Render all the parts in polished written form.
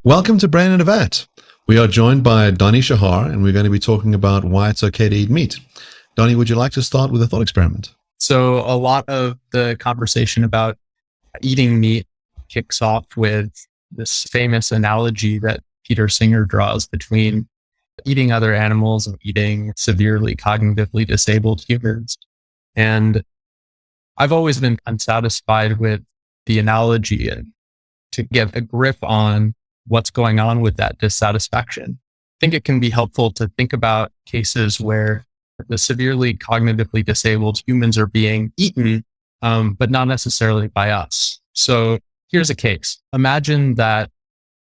Welcome to Brain in a Vat. We are joined by Donnie Shahar, and we're going to be talking about why it's okay to eat meat. Donnie, would you like to start with a thought experiment? So a lot of the conversation about eating meat kicks off with this famous analogy that Peter Singer draws between eating other animals and eating severely cognitively disabled humans. And I've always been unsatisfied with the analogy, and to get a grip on what's going on with that dissatisfaction, I think it can be helpful to think about cases where the severely cognitively disabled humans are being eaten, but not necessarily by us. So here's a case. Imagine that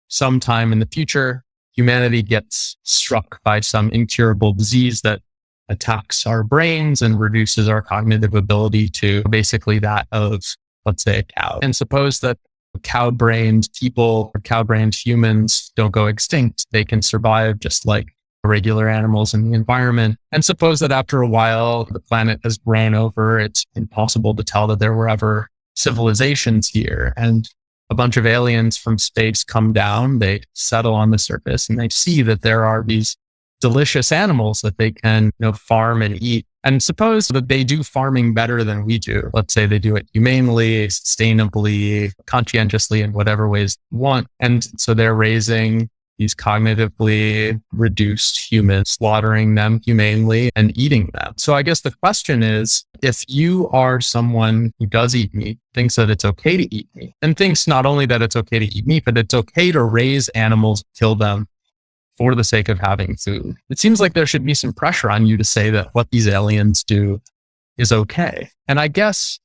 sometime in the future, humanity gets struck by some incurable disease that attacks our brains and reduces our cognitive ability to basically that of, let's say, a cow. And suppose that cow-brained people or cow-brained humans don't go extinct. They can survive just like regular animals in the environment. And suppose that after a while, the planet has grown over. It's impossible to tell that there were ever civilizations here. And a bunch of aliens from space come down, they settle on the surface, and they see that there are these delicious animals that they can, farm and eat. And suppose that they do farming better than we do. Let's say they do it humanely, sustainably, conscientiously, in whatever ways they want. And so they're raising these cognitively reduced humans, slaughtering them humanely and eating them. So I guess the question is, if you are someone who does eat meat, thinks that it's okay to eat meat, and thinks not only that it's okay to eat meat, but it's okay to raise animals, kill them for the sake of having food, it seems like there should be some pressure on you to say that what these aliens do is okay. And I guess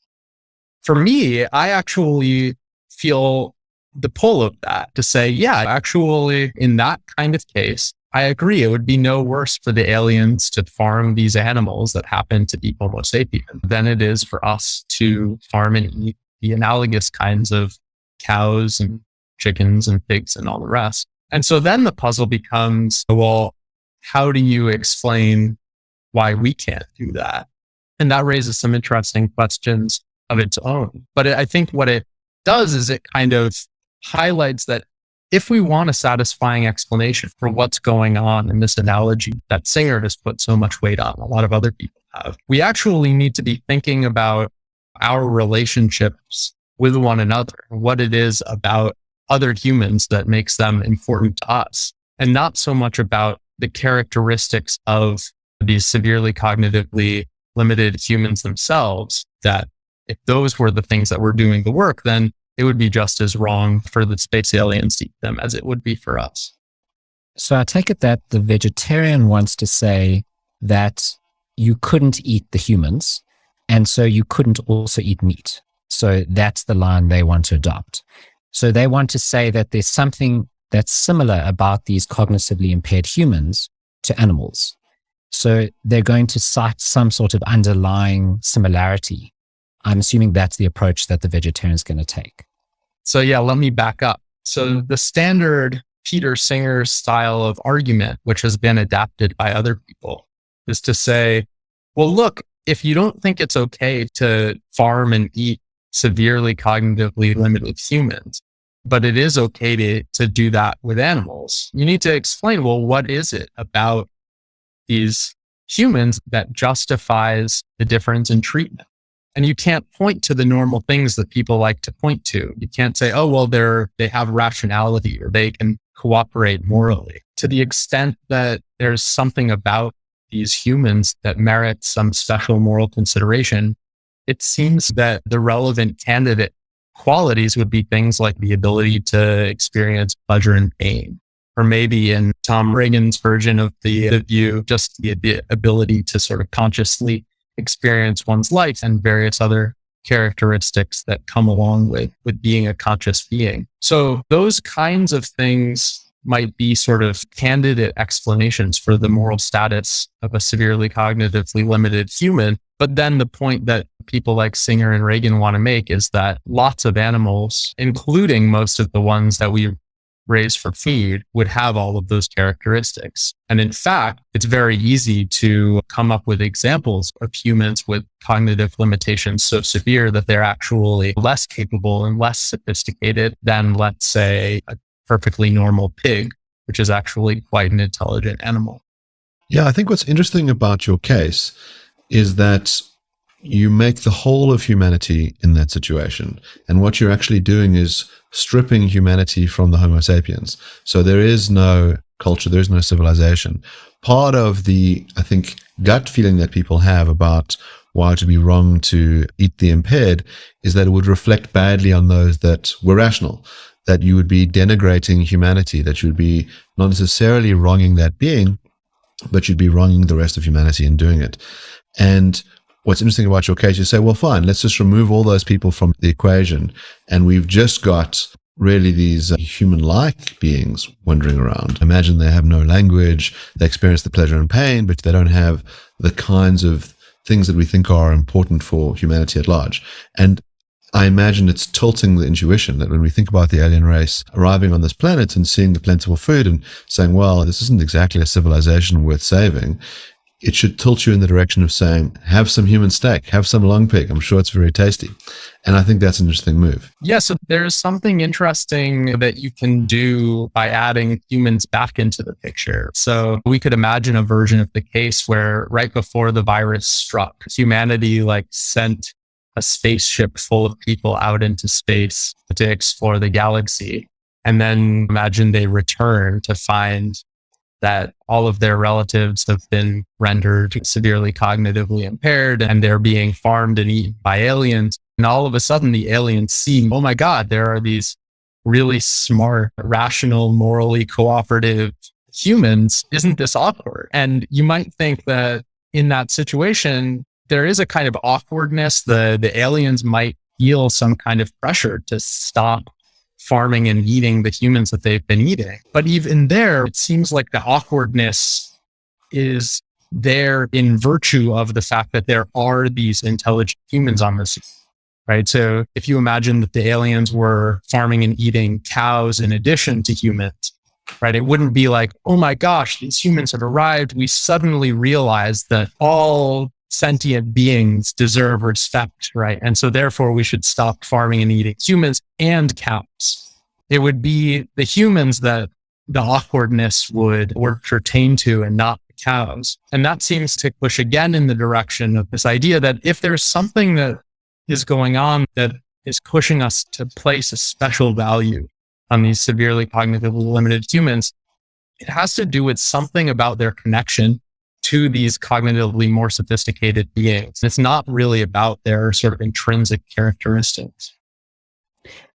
for me, I actually feel the pull of that to say, yeah, actually, in that kind of case, I agree. It would be no worse for the aliens to farm these animals that happen to be Homo sapien than it is for us to farm and eat the analogous kinds of cows and chickens and pigs and all the rest. And so then the puzzle becomes, well, how do you explain why we can't do that? And that raises some interesting questions of its own. But I think what it does is it kind of highlights that if we want a satisfying explanation for what's going on in this analogy that Singer has put so much weight on, a lot of other people have, we actually need to be thinking about our relationships with one another, what it is about other humans that makes them important to us, and not so much about the characteristics of these severely cognitively limited humans themselves, that if those were the things that were doing the work, then it would be just as wrong for the space aliens to eat them as it would be for us. So I take it that the vegetarian wants to say that you couldn't eat the humans, and so you couldn't also eat meat. So that's the line they want to adopt. So they want to say that there's something that's similar about these cognitively impaired humans to animals. So they're going to cite some sort of underlying similarity. I'm assuming that's the approach that the vegetarian is going to take. So yeah, let me back up. So the standard Peter Singer style of argument, which has been adapted by other people, is to say, well, look, if you don't think it's okay to farm and eat severely cognitively limited humans, but it is okay to do that with animals, you need to explain, well, what is it about these humans that justifies the difference in treatment? And you can't point to the normal things that people like to point to. You can't say, oh, well, they have rationality or they can cooperate morally. To the extent that there's something about these humans that merits some special moral consideration, it seems that the relevant candidate qualities would be things like the ability to experience pleasure and pain, or maybe in Tom Reagan's version of the view, just the ability to sort of consciously experience one's life and various other characteristics that come along with being a conscious being. So those kinds of things might be sort of candidate explanations for the moral status of a severely cognitively limited human. But then the point that people like Singer and Reagan want to make is that lots of animals, including most of the ones that we raise for feed, would have all of those characteristics. And in fact, it's very easy to come up with examples of humans with cognitive limitations so severe that they're actually less capable and less sophisticated than, let's say, a perfectly normal pig, which is actually quite an intelligent animal. Yeah, I think what's interesting about your case is that you make the whole of humanity in that situation. And what you're actually doing is stripping humanity from the Homo sapiens. So there is no culture, there is no civilization. Part of the, I think, gut feeling that people have about why it would be wrong to eat the impaired is that it would reflect badly on those that were rational, that you would be denigrating humanity, that you would be not necessarily wronging that being, but you'd be wronging the rest of humanity in doing it. And what's interesting about your case, you say, well, fine, let's just remove all those people from the equation. And we've just got really these human-like beings wandering around. Imagine they have no language, they experience the pleasure and pain, but they don't have the kinds of things that we think are important for humanity at large. And I imagine it's tilting the intuition that when we think about the alien race arriving on this planet and seeing the plentiful food and saying, well, this isn't exactly a civilization worth saving, it should tilt you in the direction of saying, have some human steak, have some long pig. I'm sure it's very tasty. And I think that's an interesting move. Yeah, so there's something interesting that you can do by adding humans back into the picture. So we could imagine a version of the case where right before the virus struck, humanity sent a spaceship full of people out into space to explore the galaxy. And then imagine they return to find that all of their relatives have been rendered severely cognitively impaired and they're being farmed and eaten by aliens. And all of a sudden the aliens see, oh my God, there are these really smart, rational, morally cooperative humans. Isn't this awkward? And you might think that in that situation, there is a kind of awkwardness. The aliens might feel some kind of pressure to stop farming and eating the humans that they've been eating. But even there, it seems like the awkwardness is there in virtue of the fact that there are these intelligent humans on this, right? So if you imagine that the aliens were farming and eating cows in addition to humans, right? It wouldn't be like, oh my gosh, these humans have arrived. We suddenly realize that all sentient beings deserve respect, right? And so therefore we should stop farming and eating humans and cows. It would be the humans that the awkwardness would pertain to and not the cows. And that seems to push again in the direction of this idea that if there's something that is going on that is pushing us to place a special value on these severely cognitively limited humans, it has to do with something about their connection to these cognitively more sophisticated beings. It's not really about their sort of intrinsic characteristics.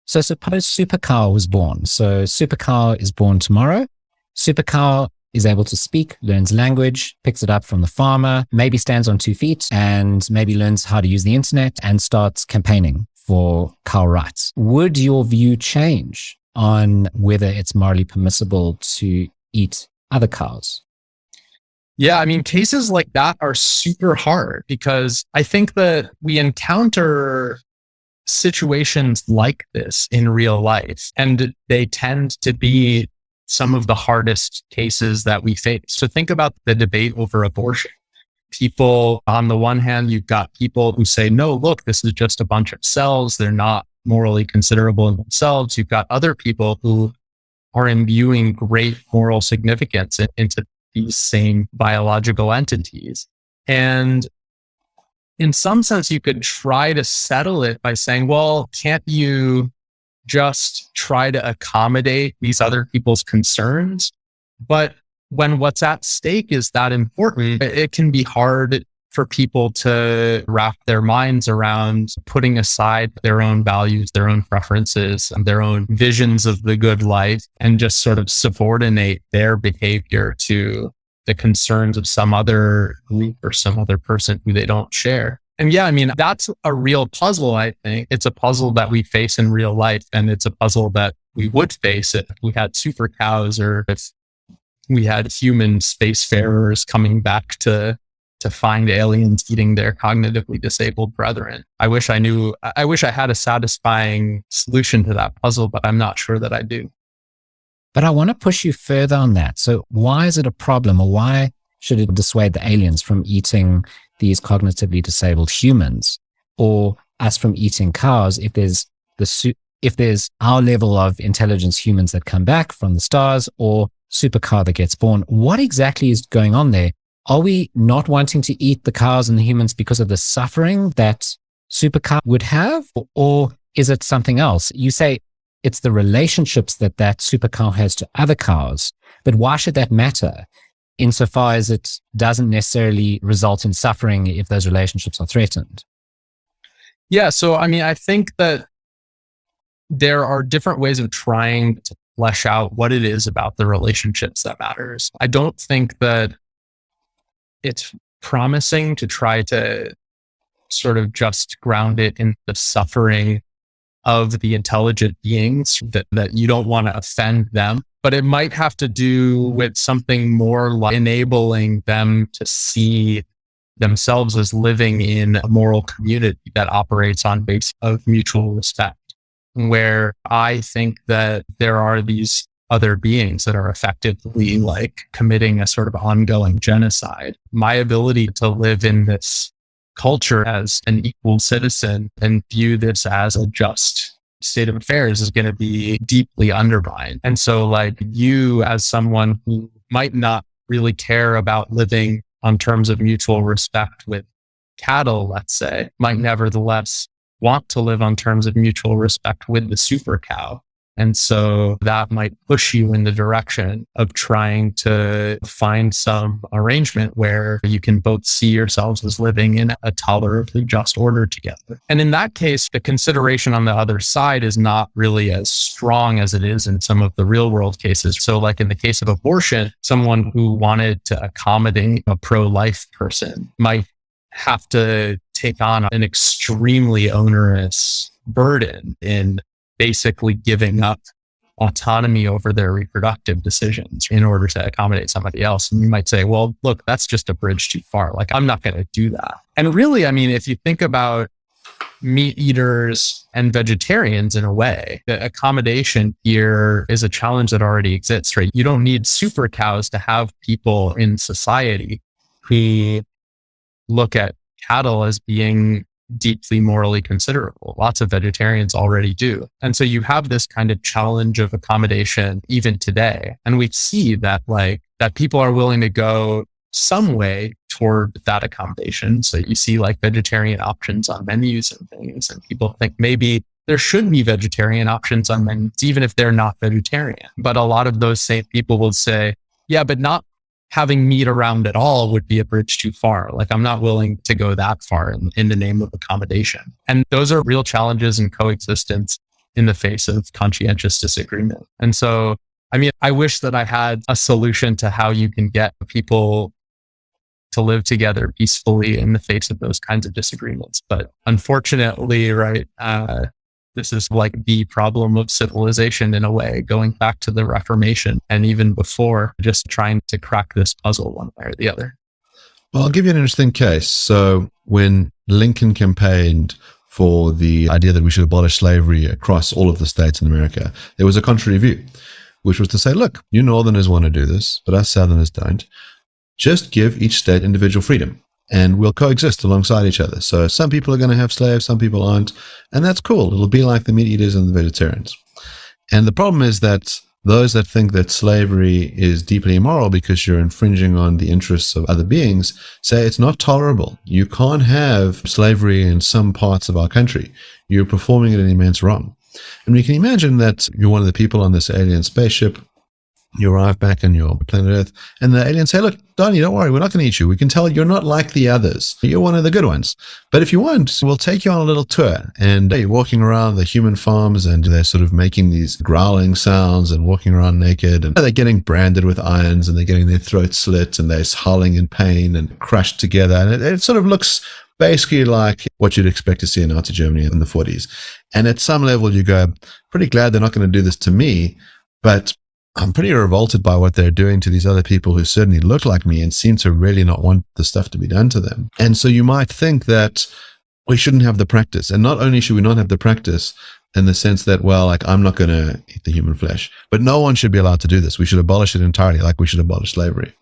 So suppose Supercow was born. So Supercow is born tomorrow. Supercow is able to speak, learns language, picks it up from the farmer, maybe stands on 2 feet, and maybe learns how to use the internet and starts campaigning for cow rights. Would your view change on whether it's morally permissible to eat other cows? Yeah, I mean, cases like that are super hard because I think that we encounter situations like this in real life, and they tend to be some of the hardest cases that we face. So think about the debate over abortion. People, on the one hand, you've got people who say, no, look, this is just a bunch of cells. They're not morally considerable in themselves. You've got other people who are imbuing great moral significance into these same biological entities. And in some sense, you could try to settle it by saying, well, can't you just try to accommodate these other people's concerns? But when what's at stake is that important, it can be hard for people to wrap their minds around putting aside their own values, their own preferences, and their own visions of the good life and just sort of subordinate their behavior to the concerns of some other group or some other person who they don't share. And yeah, I mean, that's a real puzzle, I think. It's a puzzle that we face in real life, and it's a puzzle that we would face if we had super cows or if we had human spacefarers coming back to find aliens eating their cognitively disabled brethren. I wish I had a satisfying solution to that puzzle, but I'm not sure that I do. But I want to push you further on that. So why is it a problem, or why should it dissuade the aliens from eating these cognitively disabled humans, or us from eating cows if there's if there's our level of intelligence humans that come back from the stars or supercar that gets born, what exactly is going on there? Are we not wanting to eat the cows and the humans because of the suffering that supercar would have? Or is it something else? You say it's the relationships that supercar has to other cows, but why should that matter insofar as it doesn't necessarily result in suffering if those relationships are threatened? Yeah. So, I mean, I think that there are different ways of trying to flesh out what it is about the relationships that matters. I don't think that it's promising to try to sort of just ground it in the suffering of the intelligent beings, that you don't want to offend them. But it might have to do with something more like enabling them to see themselves as living in a moral community that operates on basis of mutual respect, where I think that there are these other beings that are effectively like committing a sort of ongoing genocide. My ability to live in this culture as an equal citizen and view this as a just state of affairs is going to be deeply undermined. And so like you as someone who might not really care about living on terms of mutual respect with cattle, let's say, might nevertheless want to live on terms of mutual respect with the super cow. And so that might push you in the direction of trying to find some arrangement where you can both see yourselves as living in a tolerably just order together. And in that case, the consideration on the other side is not really as strong as it is in some of the real world cases. So like in the case of abortion, someone who wanted to accommodate a pro-life person might have to take on an extremely onerous burden in basically giving up autonomy over their reproductive decisions in order to accommodate somebody else. And you might say, well, look, that's just a bridge too far. Like, I'm not going to do that. And really, I mean, if you think about meat eaters and vegetarians in a way, the accommodation here is a challenge that already exists, right? You don't need super cows to have people in society who look at cattle as being deeply morally considerable. Lots of vegetarians already do. And so you have this kind of challenge of accommodation even today. And we see that that people are willing to go some way toward that accommodation. So you see like vegetarian options on menus and things, and people think maybe there should be vegetarian options on menus, even if they're not vegetarian. But a lot of those same people will say, yeah, but not having meat around at all would be a bridge too far. Like, I'm not willing to go that far in the name of accommodation. And those are real challenges in coexistence in the face of conscientious disagreement. And so, I mean, I wish that I had a solution to how you can get people to live together peacefully in the face of those kinds of disagreements. But unfortunately, right, this is like the problem of civilization in a way, going back to the Reformation and even before, just trying to crack this puzzle one way or the other. Well, I'll give you an interesting case. So when Lincoln campaigned for the idea that we should abolish slavery across all of the states in America, there was a contrary view, which was to say, look, you Northerners want to do this, but us Southerners don't. Just give each state individual freedom, and we'll coexist alongside each other. So some people are going to have slaves, some people aren't, and that's cool. It'll be like the meat eaters and the vegetarians. And the problem is that those that think that slavery is deeply immoral because you're infringing on the interests of other beings say it's not tolerable. You can't have slavery in some parts of our country. You're performing an immense wrong. And we can imagine that you're one of the people on this alien spaceship. You arrive back on your planet Earth, and the aliens say, look, Donnie, don't worry, we're not going to eat you. We can tell you're not like the others. You're one of the good ones. But if you want, we'll take you on a little tour. And you're walking around the human farms, and they're sort of making these growling sounds and walking around naked. And they're getting branded with irons, and they're getting their throats slit, and they're howling in pain and crushed together. And it sort of looks basically like what you'd expect to see in Nazi Germany in the 40s. And at some level, you go, pretty glad they're not going to do this to me, but I'm pretty revolted by what they're doing to these other people who certainly look like me and seem to really not want the stuff to be done to them. And so you might think that we shouldn't have the practice. And not only should we not have the practice in the sense that, well, like, I'm not going to eat the human flesh, but no one should be allowed to do this. We should abolish it entirely, like we should abolish slavery.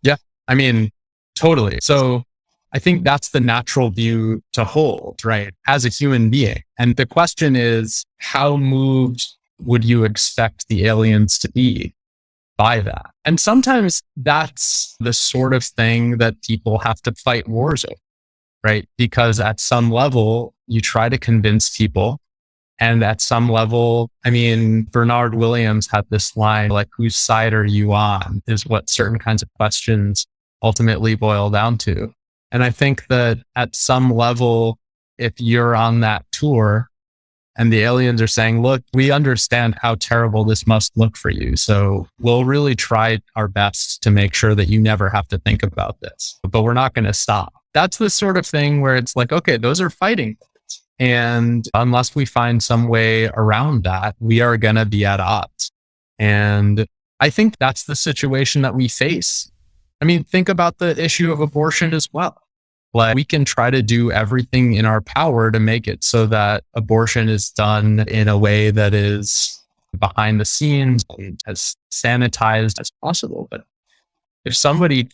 Yeah, I mean, totally. So I think that's the natural view to hold, right? As a human being. And the question is, how moved would you expect the aliens to be by that? And sometimes that's the sort of thing that people have to fight wars over, right? Because at some level, you try to convince people. And at some level, I mean, Bernard Williams had this line, like, whose side are you on, is what certain kinds of questions ultimately boil down to. And I think that at some level, if you're on that tour and the aliens are saying, look, we understand how terrible this must look for you, so we'll really try our best to make sure that you never have to think about this, but we're not going to stop. That's the sort of thing where it's like, okay, those are fighting. And unless we find some way around that, we are going to be at odds. And I think that's the situation that we face. I mean, think about the issue of abortion as well. Like, we can try to do everything in our power to make it so that abortion is done in a way that is behind the scenes, as sanitized as possible. But if somebody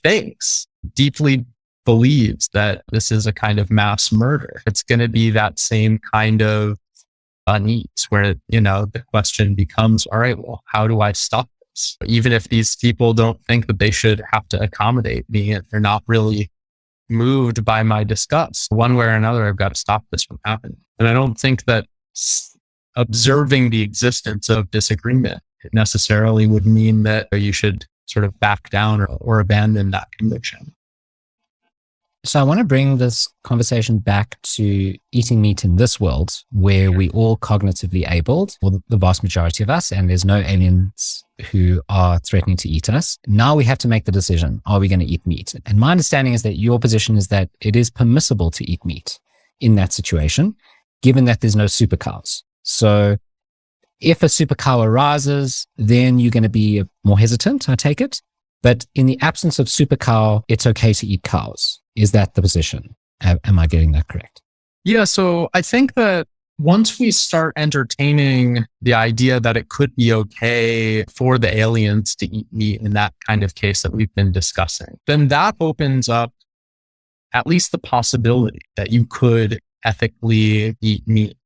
deeply believes that this is a kind of mass murder, it's going to be that same kind of unease where, the question becomes, all right, well, how do I stop this? Even if these people don't think that they should have to accommodate me and they're not really moved by my disgust, one way or another, I've got to stop this from happening. And I don't think that observing the existence of disagreement necessarily would mean that you should sort of back down or abandon that conviction. So I want to bring this conversation back to eating meat in this world where we all cognitively abled, or the vast majority of us, and there's no aliens who are threatening to eat us. Now we have to make the decision, are we going to eat meat? And my understanding is that your position is that it is permissible to eat meat in that situation, given that there's no super cows. So if a super cow arises, then you're going to be more hesitant, I take it. But in the absence of super cow, it's okay to eat cows. Is that the position? Am I getting that correct? Yeah. So I think that once we start entertaining the idea that it could be okay for the aliens to eat meat in that kind of case that we've been discussing, then that opens up at least the possibility that you could ethically eat meat.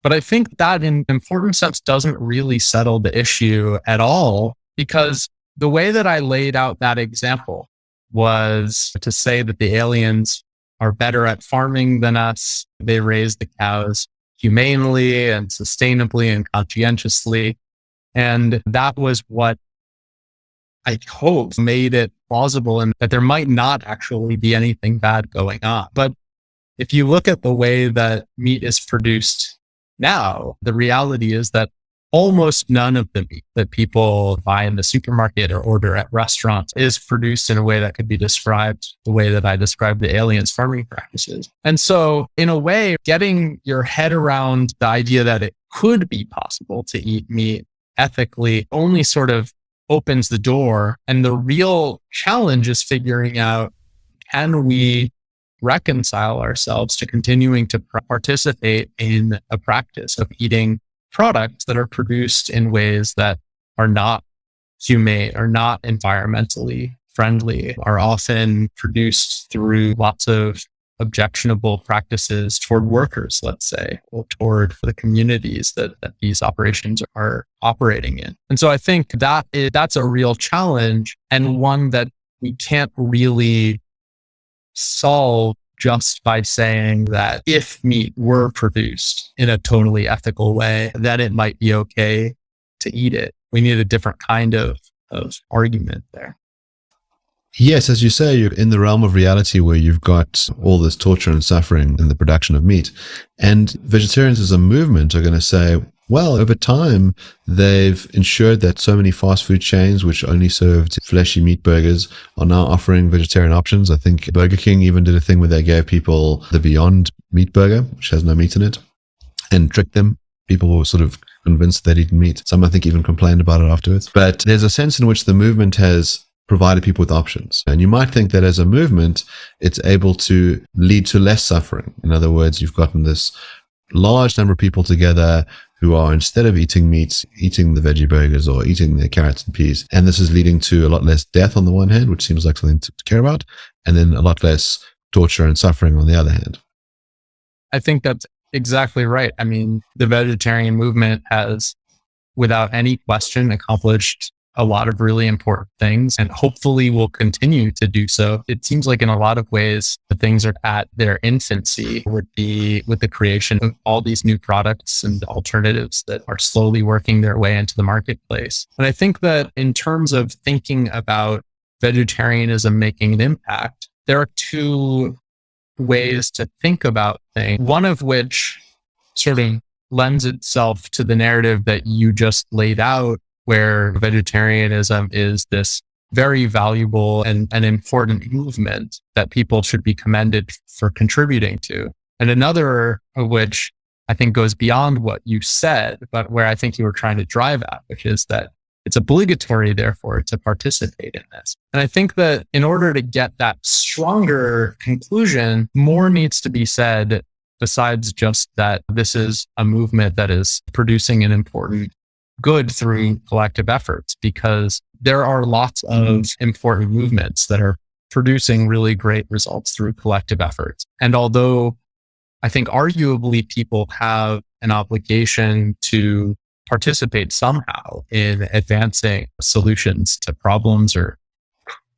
But I think that in important sense doesn't really settle the issue at all, because the way that I laid out that example was to say that the aliens are better at farming than us. They raise the cows humanely and sustainably and conscientiously. And that was what I hope made it plausible and that there might not actually be anything bad going on. But if you look at the way that meat is produced now, the reality is that almost none of the meat that people buy in the supermarket or order at restaurants is produced in a way that could be described the way that I described the aliens' farming practices. And so, in a way, getting your head around the idea that it could be possible to eat meat ethically only sort of opens the door. And the real challenge is figuring out, can we reconcile ourselves to continuing to participate in a practice of eating products that are produced in ways that are not humane, or not environmentally friendly, are often produced through lots of objectionable practices toward workers, let's say, or toward the communities that these operations are operating in. And so I think that's a real challenge, and one that we can't really solve just by saying that if meat were produced in a totally ethical way, then it might be okay to eat it. We need a different kind of argument there. Yes, as you say, you're in the realm of reality where you've got all this torture and suffering in the production of meat. And vegetarians as a movement are going to say, well, over time, they've ensured that so many fast food chains, which only served fleshy meat burgers, are now offering vegetarian options. I think Burger King even did a thing where they gave people the Beyond Meat Burger, which has no meat in it, and tricked them. People were sort of convinced they'd eaten meat. Some, I think, even complained about it afterwards. But there's a sense in which the movement has provided people with options. And you might think that as a movement, it's able to lead to less suffering. In other words, you've gotten this large number of people together who are, instead of eating meat, eating the veggie burgers or eating the carrots and peas. And this is leading to a lot less death on the one hand, which seems like something to care about, and then a lot less torture and suffering on the other hand. I think that's exactly right. I mean, the vegetarian movement has, without any question, accomplished a lot of really important things and hopefully will continue to do so. It seems like in a lot of ways, the things are at their infancy with the creation of all these new products and alternatives that are slowly working their way into the marketplace. And I think that in terms of thinking about vegetarianism making an impact, there are two ways to think about things, one of which sort of lends itself to the narrative that you just laid out, where vegetarianism is this very valuable and an important movement that people should be commended for contributing to. And another of which I think goes beyond what you said, but where I think you were trying to drive at, which is that it's obligatory, therefore, to participate in this. And I think that in order to get that stronger conclusion, more needs to be said besides just that this is a movement that is producing an important good through collective efforts, because there are lots of important movements that are producing really great results through collective efforts. And although I think arguably people have an obligation to participate somehow in advancing solutions to problems or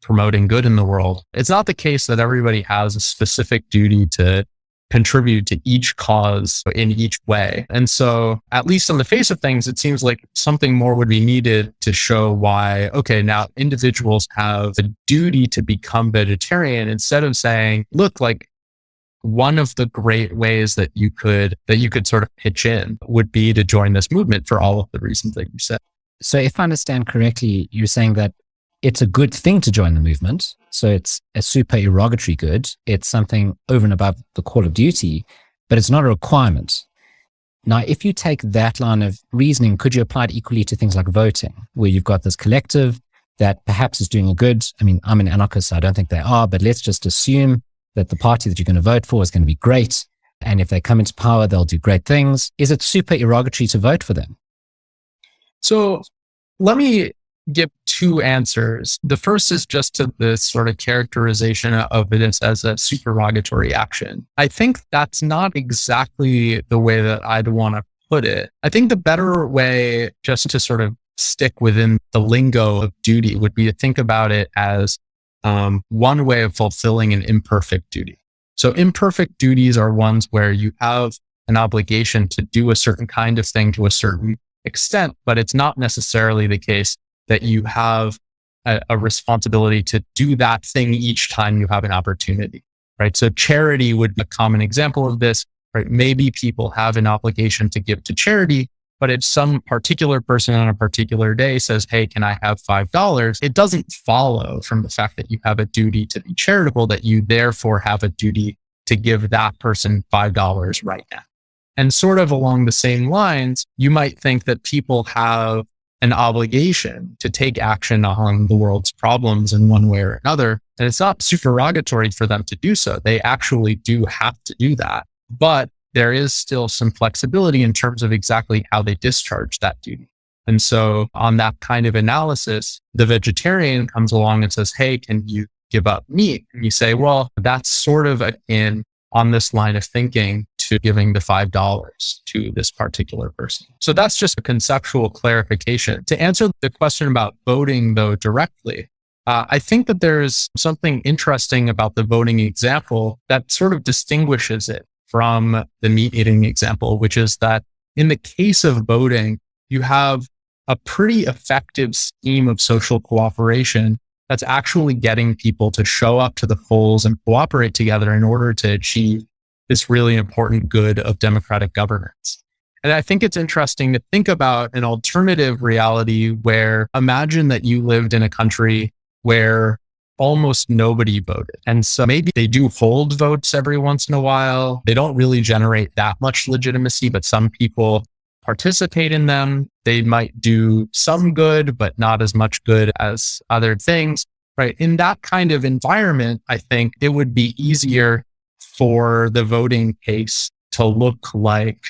promoting good in the world, it's not the case that everybody has a specific duty to contribute to each cause in each way. And so, at least on the face of things, it seems like something more would be needed to show why, okay, now individuals have a duty to become vegetarian, instead of saying, look, like one of the great ways that you could sort of pitch in would be to join this movement for all of the reasons that you said. So if I understand correctly, you're saying that it's a good thing to join the movement. So it's a supererogatory good. It's something over and above the call of duty, but it's not a requirement. Now, if you take that line of reasoning, could you apply it equally to things like voting, where you've got this collective that perhaps is doing a good? I mean, I'm an anarchist, so I don't think they are, but let's just assume that the party that you're going to vote for is going to be great. And if they come into power, they'll do great things. Is it supererogatory to vote for them? So let me give two answers. The first is just to the sort of characterization of it as a supererogatory action. I think that's not exactly the way that I'd want to put it. I think the better way, just to sort of stick within the lingo of duty, would be to think about it as one way of fulfilling an imperfect duty. So imperfect duties are ones where you have an obligation to do a certain kind of thing to a certain extent, but it's not necessarily the case that you have a responsibility to do that thing each time you have an opportunity, right? So charity would be a common example of this, right? Maybe people have an obligation to give to charity, but if some particular person on a particular day says, hey, can I have $5? It doesn't follow from the fact that you have a duty to be charitable that you therefore have a duty to give that person $5 right now. And sort of along the same lines, you might think that people have an obligation to take action on the world's problems in one way or another. And it's not supererogatory for them to do so. They actually do have to do that. But there is still some flexibility in terms of exactly how they discharge that duty. And so on that kind of analysis, the vegetarian comes along and says, hey, can you give up meat? And you say, well, that's sort of on this line of thinking to giving the $5 to this particular person. So that's just a conceptual clarification. To answer the question about voting, though, directly, I think that there's something interesting about the voting example that sort of distinguishes it from the meat eating example, which is that in the case of voting, you have a pretty effective scheme of social cooperation that's actually getting people to show up to the polls and cooperate together in order to achieve this really important good of democratic governance. And I think it's interesting to think about an alternative reality where imagine that you lived in a country where almost nobody voted. And so maybe they do hold votes every once in a while. They don't really generate that much legitimacy, but some people participate in them. They might do some good, but not as much good as other things, right? In that kind of environment, I think it would be easier for the voting case to look like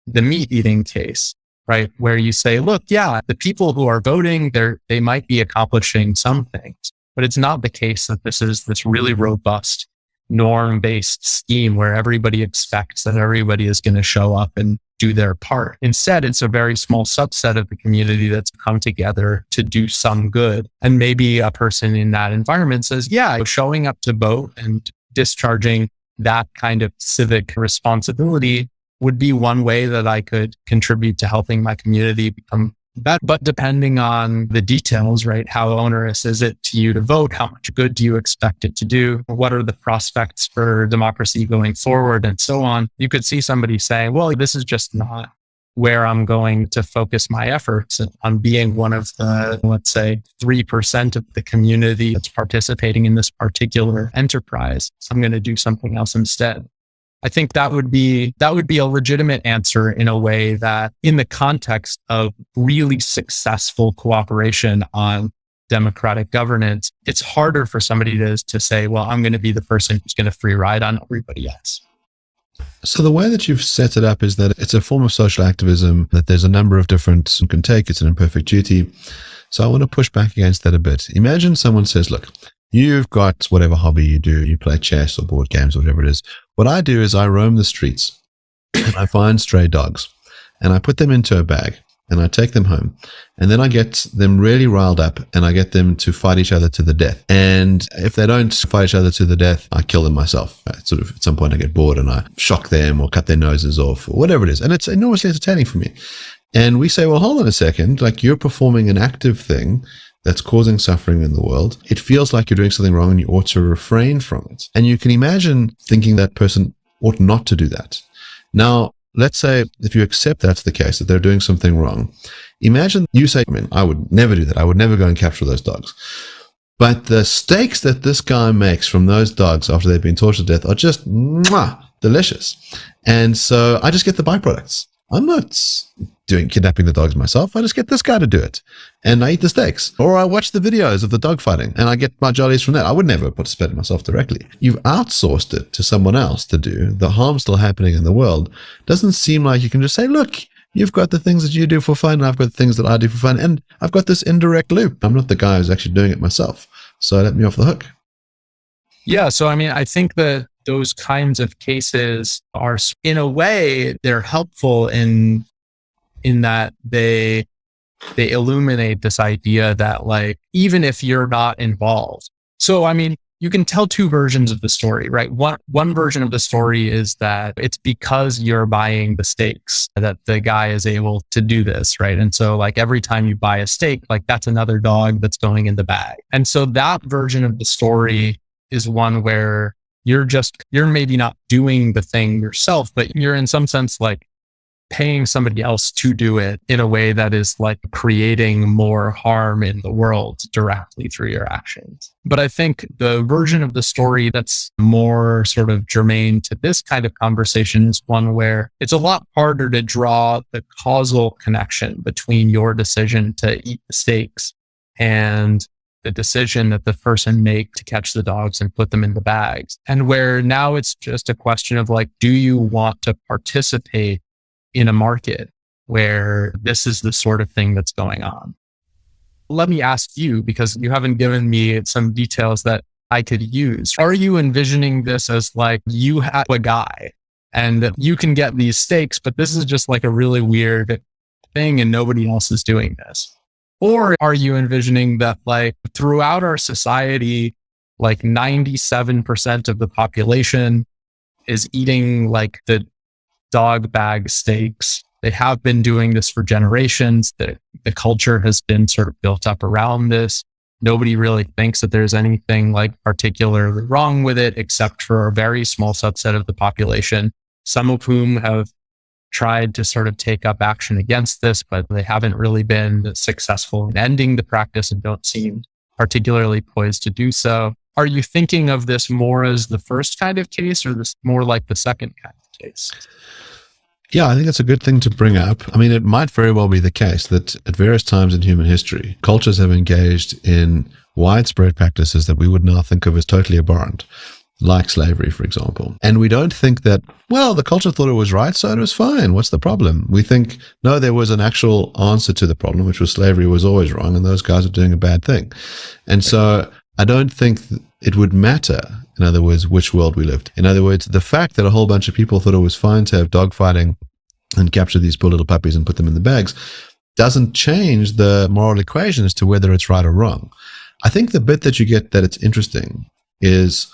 the meat eating case, right? Where you say, look, yeah, the people who are voting, they might be accomplishing some things, but it's not the case that this is this really robust norm-based scheme where everybody expects that everybody is going to show up and do their part. Instead, it's a very small subset of the community that's come together to do some good. And maybe a person in that environment says, yeah, showing up to vote and discharging that kind of civic responsibility would be one way that I could contribute to helping my community become better. But depending on the details, right? How onerous is it to you to vote? How much good do you expect it to do? What are the prospects for democracy going forward and so on? You could see somebody saying, well, this is just not where I'm going to focus my efforts on being one of the, let's say, 3% of the community that's participating in this particular enterprise. So I'm going to do something else instead. I think that would be a legitimate answer in a way that in the context of really successful cooperation on democratic governance, it's harder for somebody to say, well, I'm going to be the person who's going to free ride on everybody else. So the way that you've set it up is that it's a form of social activism, that there's a number of different you can take. It's an imperfect duty. So I want to push back against that a bit. Imagine someone says, look, you've got whatever hobby you do, you play chess or board games or whatever it is. What I do is I roam the streets and I find stray dogs and I put them into a bag and I take them home. And then I get them really riled up and I get them to fight each other to the death. And if they don't fight each other to the death, I kill them myself. Sort of at some point I get bored and I shock them or cut their noses off or whatever it is. And it's enormously entertaining for me. And we say, well, hold on a second, like you're performing an active thing that's causing suffering in the world. It feels like you're doing something wrong and you ought to refrain from it. And you can imagine thinking that person ought not to do that. Now, let's say if you accept that's the case, that they're doing something wrong, imagine you say, I would never do that. I would never go and capture those dogs. But the steaks that this guy makes from those dogs after they've been tortured to death are just delicious. And so I just get the byproducts. I'm not kidnapping the dogs myself. I just get this guy to do it. And I eat the steaks. Or I watch the videos of the dog fighting and I get my jollies from that. I would never participate in myself directly. You've outsourced it to someone else to do. The harm still happening in the world. Doesn't seem like you can just say, look, you've got the things that you do for fun and I've got the things that I do for fun. And I've got this indirect loop. I'm not the guy who's actually doing it myself. So let me off the hook. Yeah. So, I think that those kinds of cases are, in a way, they're helpful in that they illuminate this idea that, like, even if you're not involved. So, you can tell two versions of the story, right? One version of the story is that it's because you're buying the steaks that the guy is able to do this, right? And so, like, every time you buy a steak, like, that's another dog that's going in the bag. And so that version of the story is one where you're maybe not doing the thing yourself, but you're in some sense like paying somebody else to do it in a way that is like creating more harm in the world directly through your actions. But I think the version of the story that's more sort of germane to this kind of conversation is one where it's a lot harder to draw the causal connection between your decision to eat the steaks and the decision that the person make to catch the dogs and put them in the bags. And where now it's just a question of, like, do you want to participate in a market where this is the sort of thing that's going on? Let me ask you, because you haven't given me some details that I could use. Are you envisioning this as like you have a guy and you can get these steaks, but this is just like a really weird thing and nobody else is doing this? Or are you envisioning that, like, throughout our society, like 97% of the population is eating like the dog bag steaks? They have been doing this for generations. The culture has been sort of built up around this. Nobody really thinks that there's anything like particularly wrong with it, except for a very small subset of the population, some of whom have tried to sort of take up action against this, but they haven't really been successful in ending the practice and don't seem particularly poised to do so. Are you thinking of this more as the first kind of case or this more like the second kind of case? Yeah, I think it's a good thing to bring up. It might very well be the case that at various times in human history, cultures have engaged in widespread practices that we would now think of as totally abhorrent, like slavery, for example. And we don't think that, well, the culture thought it was right, so it was fine. What's the problem? We think, no, there was an actual answer to the problem, which was slavery was always wrong, and those guys are doing a bad thing. And so I don't think it would matter In other words, which world we lived. In other words, the fact that a whole bunch of people thought it was fine to have dogfighting and capture these poor little puppies and put them in the bags doesn't change the moral equation as to whether it's right or wrong. I think the bit that you get that it's interesting is,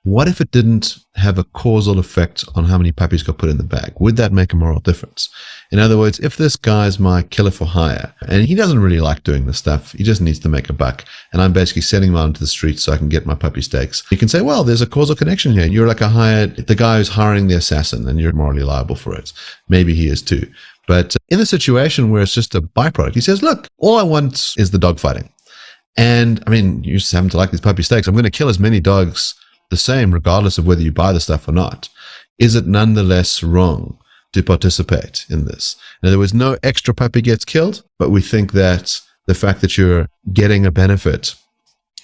what if it didn't have a causal effect on how many puppies got put in the bag? Would that make a moral difference? In other words, if this guy's my killer for hire, and he doesn't really like doing this stuff, he just needs to make a buck, and I'm basically sending him out into the streets so I can get my puppy steaks, you can say, well, there's a causal connection here. You're like the guy who's hiring the assassin, and you're morally liable for it. Maybe he is too. But in a situation where it's just a byproduct, he says, look, all I want is the dog fighting. And I mean, you just happen to like these puppy steaks. I'm going to kill as many dogs the same, regardless of whether you buy the stuff or not. Is it nonetheless wrong to participate in this? In other words, no extra puppy gets killed, but we think that the fact that you're getting a benefit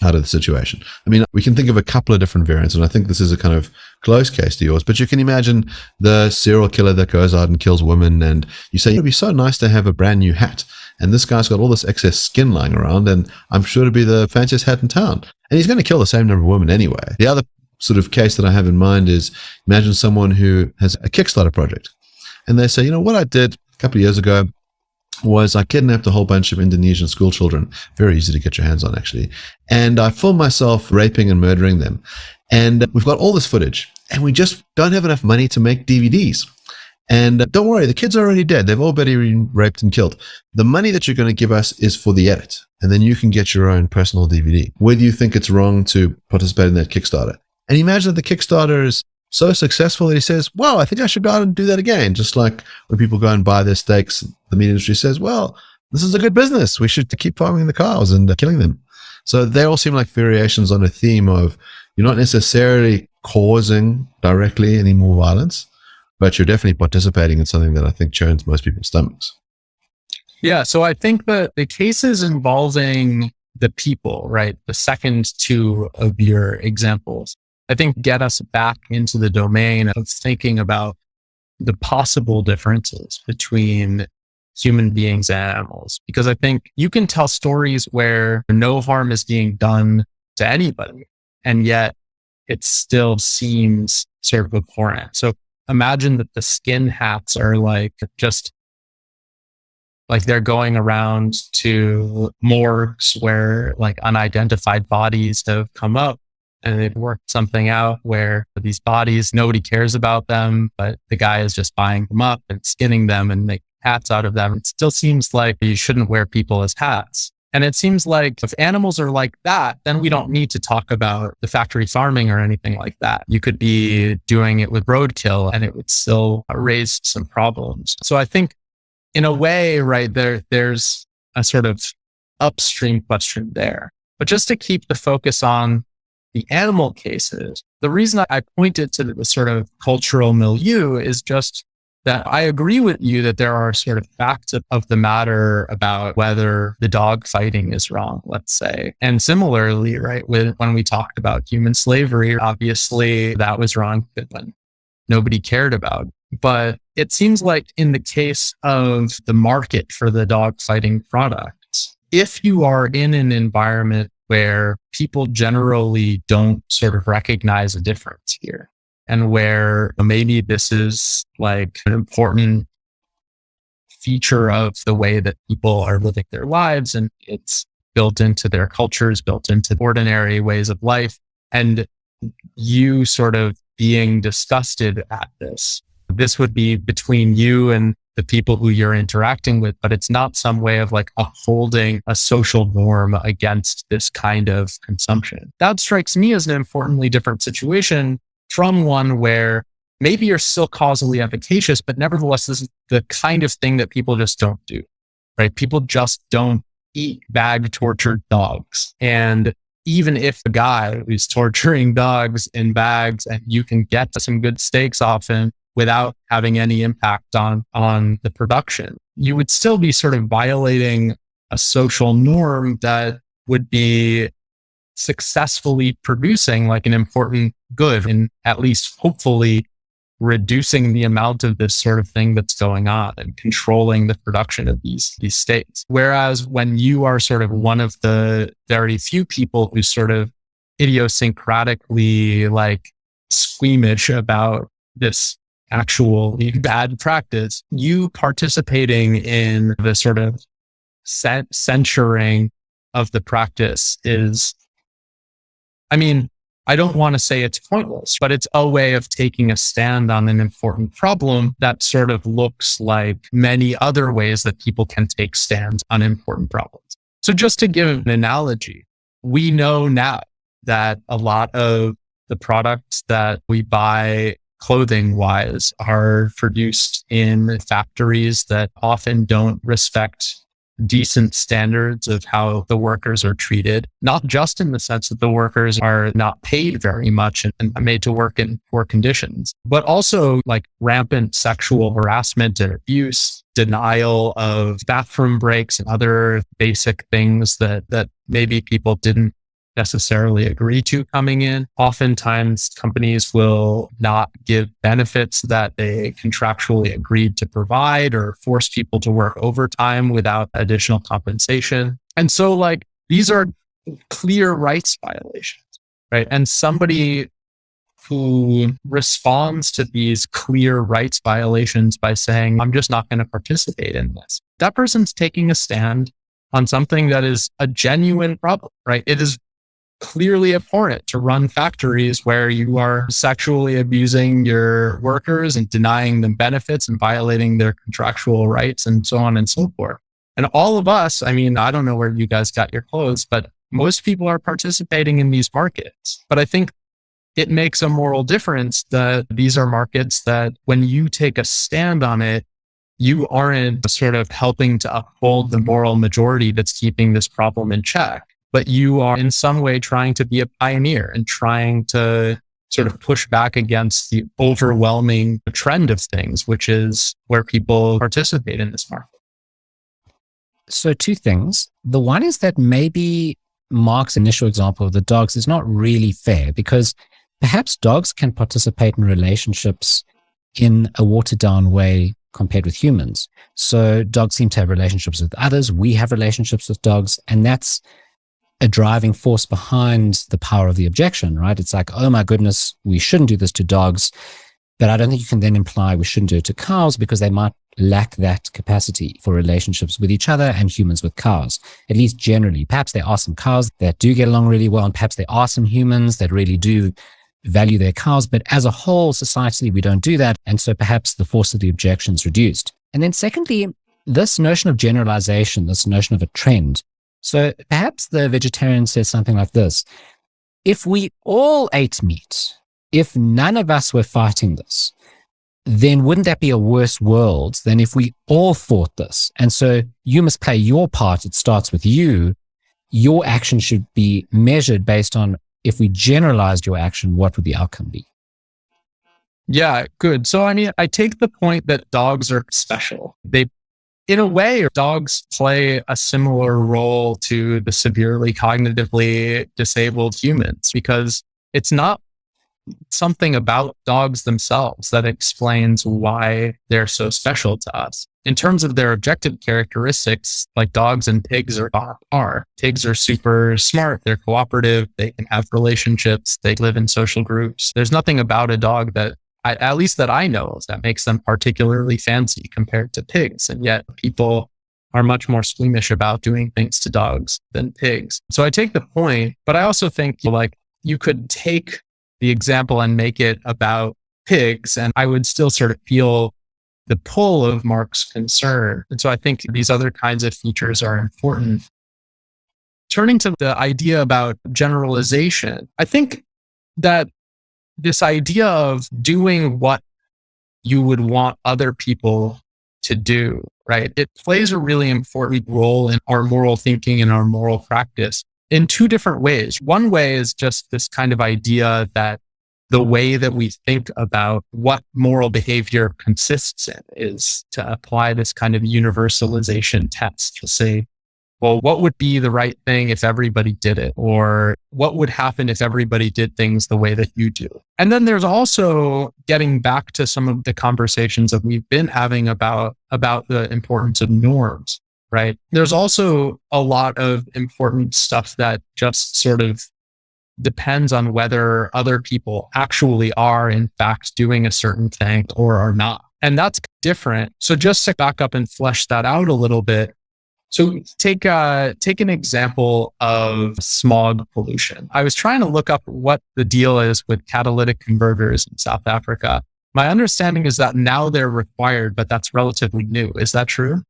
out of the situation. I mean, we can think of a couple of different variants, and I think this is a kind of close case to yours, but you can imagine the serial killer that goes out and kills women, and you say, it'd be so nice to have a brand new hat. And this guy's got all this excess skin lying around, and I'm sure it'd be the fanciest hat in town. And he's going to kill the same number of women anyway. The other sort of case that I have in mind is, imagine someone who has a Kickstarter project, and they say, what I did a couple of years ago was I kidnapped a whole bunch of Indonesian school children, very easy to get your hands on actually, and I filmed myself raping and murdering them. And we've got all this footage, and we just don't have enough money to make DVDs. And don't worry, the kids are already dead. They've already been raped and killed. The money that you're going to give us is for the edit, and then you can get your own personal DVD. Whether you think it's wrong to participate in that Kickstarter. And imagine that the Kickstarter is so successful that he says, wow, I think I should go out and do that again. Just like when people go and buy their steaks, the meat industry says, well, this is a good business. We should keep farming the cows and killing them. So they all seem like variations on a theme of, you're not necessarily causing directly any more violence, but you're definitely participating in something that I think churns most people's stomachs. Yeah. So I think that the cases involving the people, right, the second two of your examples, I think get us back into the domain of thinking about the possible differences between human beings and animals. Because I think you can tell stories where no harm is being done to anybody, and yet it still seems sort of abhorrent. So imagine that the skin hats are just like they're going around to morgues where unidentified bodies have come up, and they've worked something out where these bodies, nobody cares about them, but the guy is just buying them up and skinning them and making hats out of them. It still seems like you shouldn't wear people as hats. And it seems like if animals are like that, then we don't need to talk about the factory farming or anything like that. You could be doing it with roadkill and it would still raise some problems. So I think in a way, right, there's a sort of upstream question there. But just to keep the focus on the animal cases, the reason I pointed to the sort of cultural milieu is just that I agree with you that there are sort of facts of the matter about whether the dog fighting is wrong, let's say. And similarly, right, when we talked about human slavery, obviously that was wrong when nobody cared about. But it seems like in the case of the market for the dog fighting products, if you are in an environment where people generally don't sort of recognize a difference here, and where maybe this is like an important feature of the way that people are living their lives, and it's built into their cultures, built into ordinary ways of life, and you sort of being disgusted at this would be between you and the people who you're interacting with, but it's not some way of upholding a social norm against this kind of consumption. That strikes me as an importantly different situation from one where maybe you're still causally efficacious, but nevertheless, this is the kind of thing that people just don't do, right? People just don't eat bag-tortured dogs. And even if the guy who's torturing dogs in bags and you can get some good steaks off him without having any impact on the production, you would still be sort of violating a social norm that would be successfully producing an important good, and at least hopefully reducing the amount of this sort of thing that's going on and controlling the production of these steaks. Whereas when you are sort of one of the very few people who sort of idiosyncratically like squeamish about this actually bad practice. You participating in the sort of censuring of the practice is, I mean, I don't want to say it's pointless, but it's a way of taking a stand on an important problem that sort of looks like many other ways that people can take stands on important problems. So just to give an analogy, we know now that a lot of the products that we buy clothing wise are produced in factories that often don't respect decent standards of how the workers are treated, not just in the sense that the workers are not paid very much and made to work in poor conditions, but also like rampant sexual harassment and abuse, denial of bathroom breaks and other basic things that maybe people didn't necessarily agree to coming in. Oftentimes, companies will not give benefits that they contractually agreed to provide or force people to work overtime without additional compensation. And so like these are clear rights violations, right? And somebody who responds to these clear rights violations by saying, I'm just not going to participate in this, that person's taking a stand on something that is a genuine problem, right? It is clearly abhorrent to run factories where you are sexually abusing your workers and denying them benefits and violating their contractual rights and so on and so forth. And all of us, I mean, I don't know where you guys got your clothes, but most people are participating in these markets. But I think it makes a moral difference that these are markets that when you take a stand on it, you aren't sort of helping to uphold the moral majority that's keeping this problem in check, but you are in some way trying to be a pioneer and trying to sort of push back against the overwhelming trend of things, which is where people participate in this market. So two things. The one is that maybe Mark's initial example of the dogs is not really fair, because perhaps dogs can participate in relationships in a watered down way compared with humans. So dogs seem to have relationships with others. We have relationships with dogs, and that's a driving force behind the power of the objection, right? It's like, oh my goodness, we shouldn't do this to dogs. But I don't think you can then imply we shouldn't do it to cows, because they might lack that capacity for relationships with each other and humans with cows, at least generally. Perhaps there are some cows that do get along really well, and perhaps there are some humans that really do value their cows. But as a whole, societally, we don't do that. And so perhaps the force of the objection is reduced. And then secondly, this notion of generalization, this notion of a trend. So perhaps the vegetarian says something like this: if we all ate meat, if none of us were fighting this, then wouldn't that be a worse world than if we all fought this? And so you must play your part. It starts with you. Your action should be measured based on, if we generalized your action, what would the outcome be? Yeah, good. So, I mean, I take the point that dogs are special. In a way, dogs play a similar role to the severely cognitively disabled humans, because it's not something about dogs themselves that explains why they're so special to us. In terms of their objective characteristics, like dogs and pigs are. Pigs are super smart. They're cooperative. They can have relationships. They live in social groups. There's nothing about a dog that, at least that I know, that makes them particularly fancy compared to pigs. And yet people are much more squeamish about doing things to dogs than pigs. So I take the point, but I also think like you could take the example and make it about pigs, and I would still sort of feel the pull of Mark's concern. And so I think these other kinds of features are important. Turning to the idea about generalization, I think that this idea of doing what you would want other people to do, right? It plays a really important role in our moral thinking and our moral practice in two different ways. One way is just this kind of idea that the way that we think about what moral behavior consists in is to apply this kind of universalization test to say, well, what would be the right thing if everybody did it? Or what would happen if everybody did things the way that you do? And then there's also getting back to some of the conversations that we've been having about the importance of norms, right? There's also a lot of important stuff that just sort of depends on whether other people actually are in fact doing a certain thing or are not. And that's different. So just to back up and flesh that out a little bit. So take an example of smog pollution. I was trying to look up what the deal is with catalytic converters in South Africa. My understanding is that now they're required, but that's relatively new. Is that true?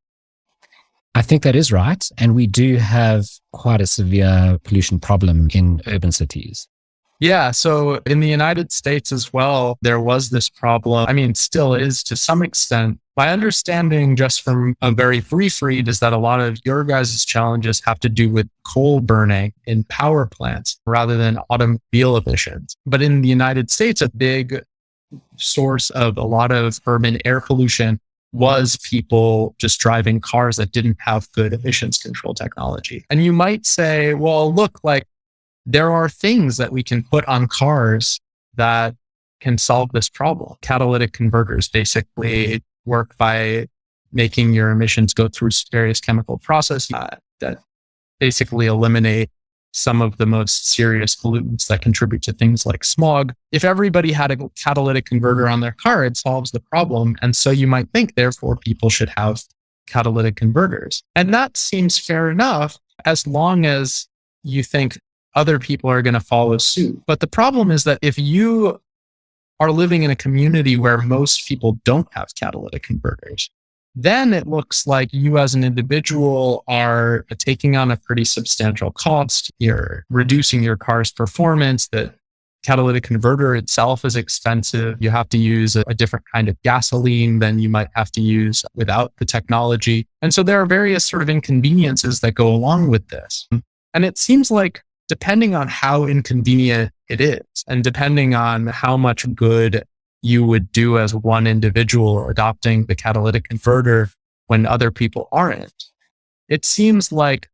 I think that is right. And we do have quite a severe pollution problem in urban cities. Yeah. So in the United States as well, there was this problem. I mean, still is to some extent. My understanding, just from a very brief read, is that a lot of your guys' challenges have to do with coal burning in power plants rather than automobile emissions. But in the United States, a big source of a lot of urban air pollution was people just driving cars that didn't have good emissions control technology. And you might say, well, look, like there are things that we can put on cars that can solve this problem. Catalytic converters basically work by making your emissions go through various chemical processes that basically eliminate some of the most serious pollutants that contribute to things like smog. If everybody had a catalytic converter on their car, it solves the problem. And so you might think, therefore, people should have catalytic converters. And that seems fair enough, as long as you think other people are going to follow suit. But the problem is that if you are living in a community where most people don't have catalytic converters, then it looks like you as an individual are taking on a pretty substantial cost. You're reducing your car's performance. The catalytic converter itself is expensive. You have to use a different kind of gasoline than you might have to use without the technology. And so there are various sort of inconveniences that go along with this. And it seems like depending on how inconvenient it is, and depending on how much good you would do as one individual adopting the catalytic converter when other people aren't, it seems like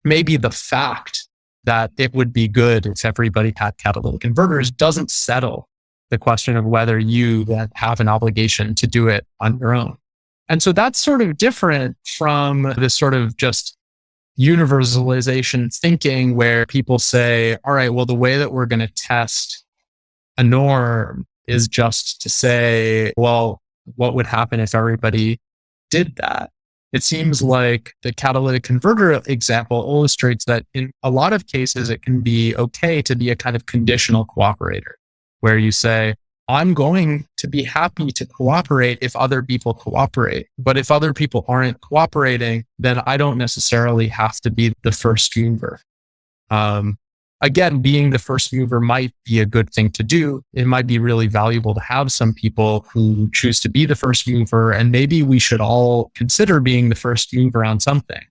maybe the fact that it would be good if everybody had catalytic converters doesn't settle the question of whether you then have an obligation to do it on your own. And so that's sort of different from this sort of just universalization thinking where people say, all right, well, the way that we're going to test a norm is just to say, well, what would happen if everybody did that? It seems like the catalytic converter example illustrates that in a lot of cases, it can be okay to be a kind of conditional cooperator, where you say, I'm going to be happy to cooperate if other people cooperate. But if other people aren't cooperating, then I don't necessarily have to be the first mover. Again, being the first mover might be a good thing to do. It might be really valuable to have some people who choose to be the first mover, and maybe we should all consider being the first mover on something.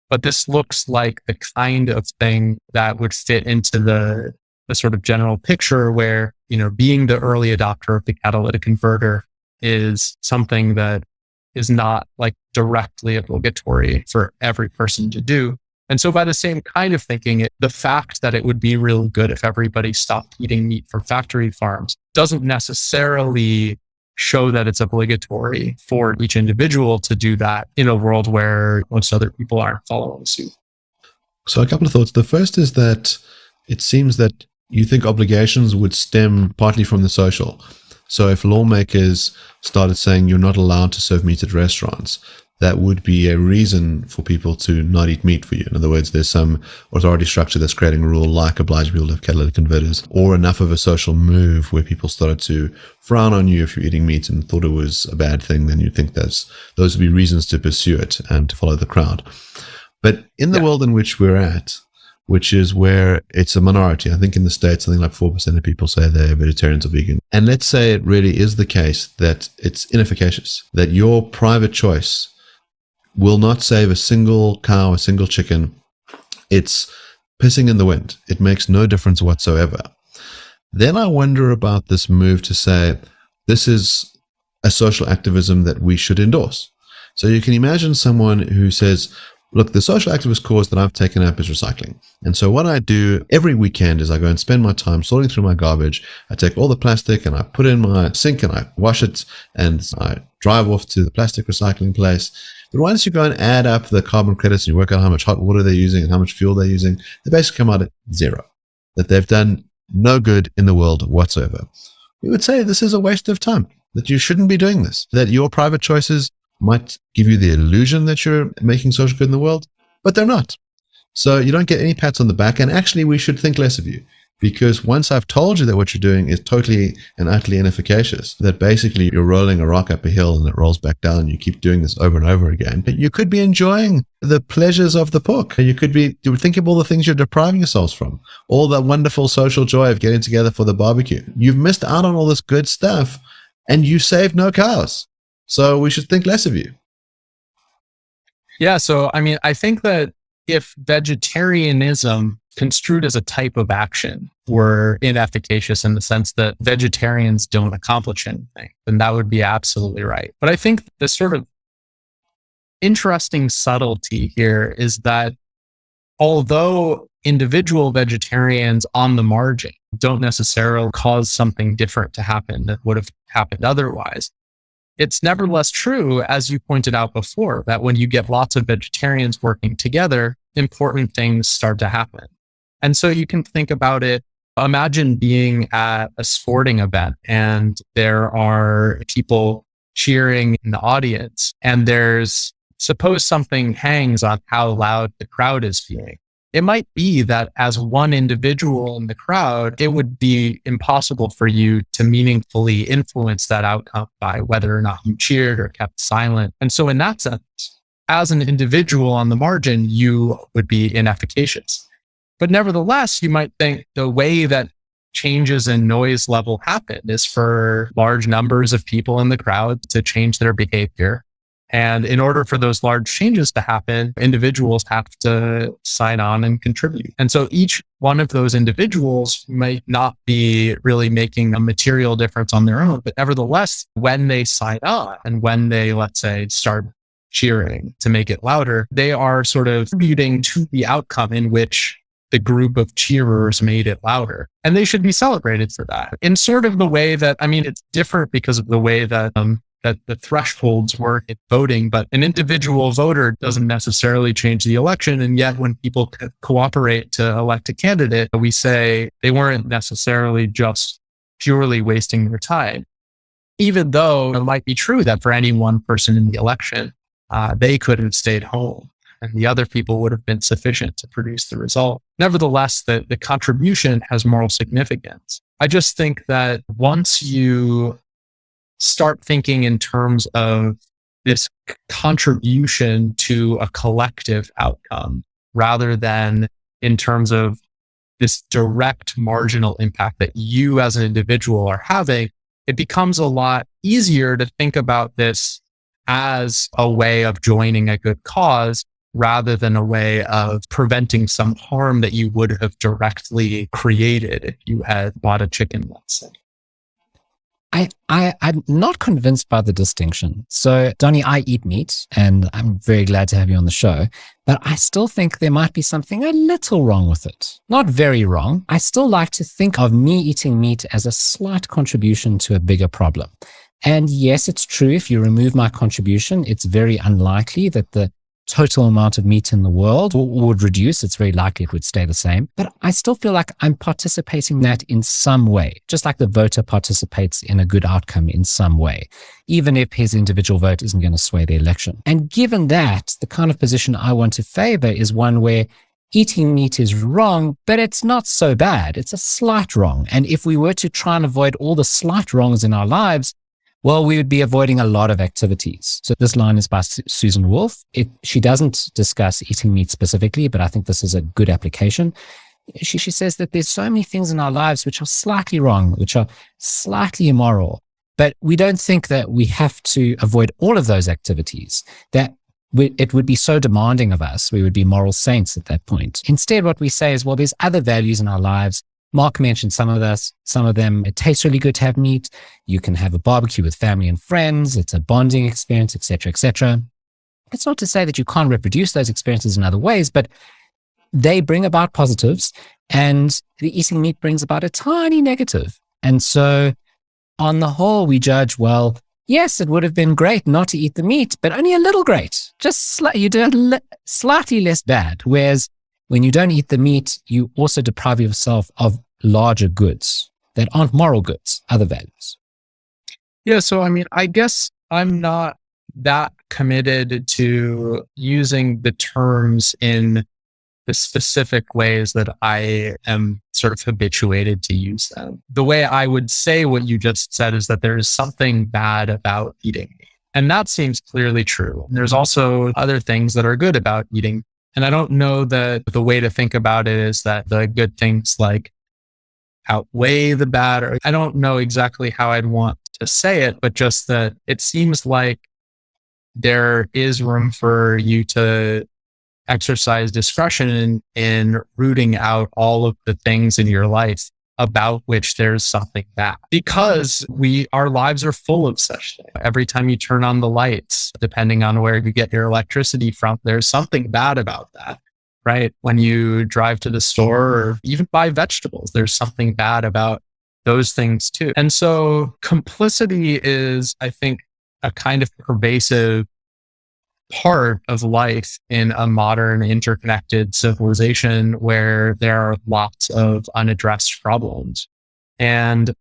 But this looks like the kind of thing that would fit into the sort of general picture where, you know, being the early adopter of the catalytic converter is something that is not like directly obligatory for every person to do. And so by the same kind of thinking, the fact that it would be really good if everybody stopped eating meat from factory farms doesn't necessarily show that it's obligatory for each individual to do that in a world where most other people aren't following suit. So a couple of thoughts. The first is that it seems that you think obligations would stem partly from the social. So if lawmakers started saying you're not allowed to serve meat at restaurants, that would be a reason for people to not eat meat for you. In other words, there's some authority structure that's creating a rule like obliging people to have catalytic converters, or enough of a social move where people started to frown on you if you're eating meat and thought it was a bad thing, then you'd think those would be reasons to pursue it and to follow the crowd. But in the world in which we're at, which is where it's a minority. I think in the States, something like 4% of people say they're vegetarians or vegan. And let's say it really is the case that it's inefficacious, that your private choice will not save a single cow, a single chicken. It's pissing in the wind. It makes no difference whatsoever. Then I wonder about this move to say, this is a social activism that we should endorse. So you can imagine someone who says, look, the social activist cause that I've taken up is recycling. And so what I do every weekend is I go and spend my time sorting through my garbage. I take all the plastic and I put it in my sink and I wash it and I drive off to the plastic recycling place. But once you go and add up the carbon credits and you work out how much hot water they're using and how much fuel they're using, they basically come out at zero. that they've done no good in the world whatsoever. We would say this is a waste of time, that you shouldn't be doing this, that your private choices might give you the illusion that you're making social good in the world, but they're not. So you don't get any pats on the back, and actually we should think less of you. Because once I've told you that what you're doing is totally and utterly inefficacious, that basically you're rolling a rock up a hill and it rolls back down, you keep doing this over and over again, but you could be enjoying the pleasures of the book. You would think of all the things you're depriving yourselves from, all the wonderful social joy of getting together for the barbecue. You've missed out on all this good stuff and you saved no cows. So we should think less of you. Yeah. So, I mean, I think that if vegetarianism construed as a type of action were inefficacious in the sense that vegetarians don't accomplish anything, then that would be absolutely right. But I think the sort of interesting subtlety here is that although individual vegetarians on the margin don't necessarily cause something different to happen that would have happened otherwise, it's nevertheless true, as you pointed out before, that when you get lots of vegetarians working together, important things start to happen. And so you can think about it. Imagine being at a sporting event and there are people cheering in the audience, and suppose something hangs on how loud the crowd is feeling. It might be that as one individual in the crowd, it would be impossible for you to meaningfully influence that outcome by whether or not you cheered or kept silent. And so in that sense, as an individual on the margin, you would be inefficacious. But nevertheless, you might think the way that changes in noise level happen is for large numbers of people in the crowd to change their behavior. And in order for those large changes to happen, individuals have to sign on and contribute. And so each one of those individuals might not be really making a material difference on their own, but nevertheless, when they sign on and when they, let's say, start cheering to make it louder, they are sort of contributing to the outcome in which the group of cheerers made it louder. And they should be celebrated for that. In sort of the way that, I mean, it's different because of the way that the thresholds work in voting, but an individual voter doesn't necessarily change the election. And yet when people cooperate to elect a candidate, we say they weren't necessarily just purely wasting their time. Even though it might be true that for any one person in the election, they could have stayed home and the other people would have been sufficient to produce the result. Nevertheless, the contribution has moral significance. I just think that once you start thinking in terms of this contribution to a collective outcome, rather than in terms of this direct marginal impact that you as an individual are having, it becomes a lot easier to think about this as a way of joining a good cause rather than a way of preventing some harm that you would have directly created if you had bought a chicken, let's say. I'm not convinced by the distinction. So, Donnie, I eat meat and I'm very glad to have you on the show, but I still think there might be something a little wrong with it. Not very wrong. I still like to think of me eating meat as a slight contribution to a bigger problem. And yes, it's true. If you remove my contribution, it's very unlikely that the total amount of meat in the world would reduce. It's very likely it would stay the same. But I still feel like I'm participating in that in some way, just like the voter participates in a good outcome in some way, even if his individual vote isn't going to sway the election. And given that, the kind of position I want to favor is one where eating meat is wrong, but it's not so bad. It's a slight wrong. And if we were to try and avoid all the slight wrongs in our lives, well, we would be avoiding a lot of activities. So this line is by Susan Wolf. She doesn't discuss eating meat specifically, but I think this is a good application. She says that there's so many things in our lives which are slightly wrong, which are slightly immoral, but we don't think that we have to avoid all of those activities, that it would be so demanding of us. We would be moral saints at that point. Instead, what we say is, well, there's other values in our lives. Mark mentioned some of them. It tastes really good to have meat. You can have a barbecue with family and friends. It's a bonding experience, etc., etc. It's not to say that you can't reproduce those experiences in other ways, but they bring about positives, and the eating meat brings about a tiny negative. And so on the whole, we judge, well, yes, it would have been great not to eat the meat, but only a little great. Just you do it slightly less bad. Whereas when you don't eat the meat, you also deprive yourself of larger goods that aren't moral goods, other values. Yeah. So, I mean, I guess I'm not that committed to using the terms in the specific ways that I am sort of habituated to use them. The way I would say what you just said is that there is something bad about eating meat. And that seems clearly true. There's also other things that are good about eating. And I don't know that the way to think about it is that the good things like outweigh the bad, or I don't know exactly how I'd want to say it, but just that it seems like there is room for you to exercise discretion in rooting out all of the things in your life about which there's something bad, because our lives are full of such things. Every time you turn on the lights, depending on where you get your electricity from, there's something bad about that, right? When you drive to the store or even buy vegetables, there's something bad about those things too. And so complicity is, I think, a kind of pervasive part of life in a modern interconnected civilization where there are lots of unaddressed problems. And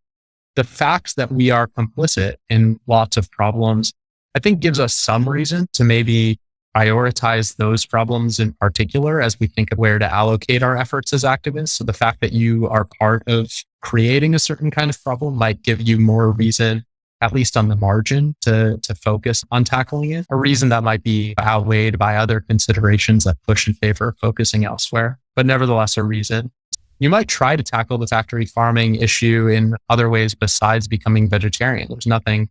the fact that we are complicit in lots of problems, I think gives us some reason to maybe prioritize those problems in particular as we think of where to allocate our efforts as activists. So the fact that you are part of creating a certain kind of problem might give you more reason, at least on the margin, to focus on tackling it. A reason that might be outweighed by other considerations that push in favor of focusing elsewhere, but nevertheless a reason. You might try to tackle the factory farming issue in other ways besides becoming vegetarian. There's nothing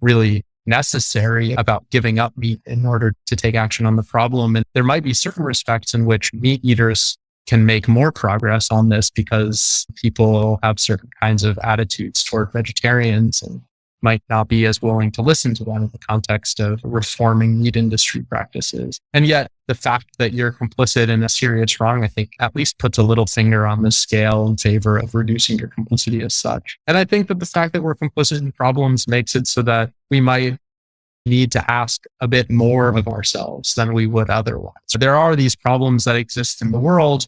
really necessary about giving up meat in order to take action on the problem. And there might be certain respects in which meat eaters can make more progress on this because people have certain kinds of attitudes toward vegetarians and might not be as willing to listen to them in the context of reforming meat industry practices. And yet the fact that you're complicit in a serious wrong, I think at least puts a little finger on the scale in favor of reducing your complicity as such. And I think that the fact that we're complicit in problems makes it so that we might need to ask a bit more of ourselves than we would otherwise. So there are these problems that exist in the world.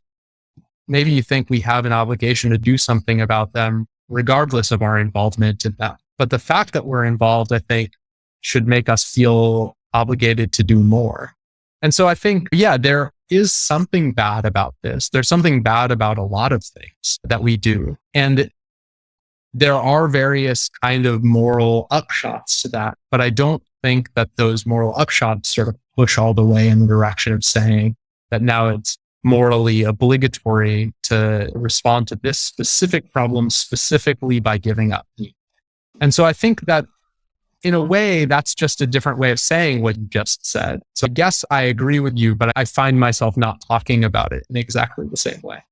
Maybe you think we have an obligation to do something about them, regardless of our involvement in them. But the fact that we're involved, I think, should make us feel obligated to do more. And so I think, yeah, there is something bad about this. There's something bad about a lot of things that we do. And there are various kind of moral upshots to that. But I don't think that those moral upshots sort of push all the way in the direction of saying that now it's morally obligatory to respond to this specific problem specifically by giving up meat. And so I think that in a way, that's just a different way of saying what you just said. So I guess I agree with you, but I find myself not talking about it in exactly the same way.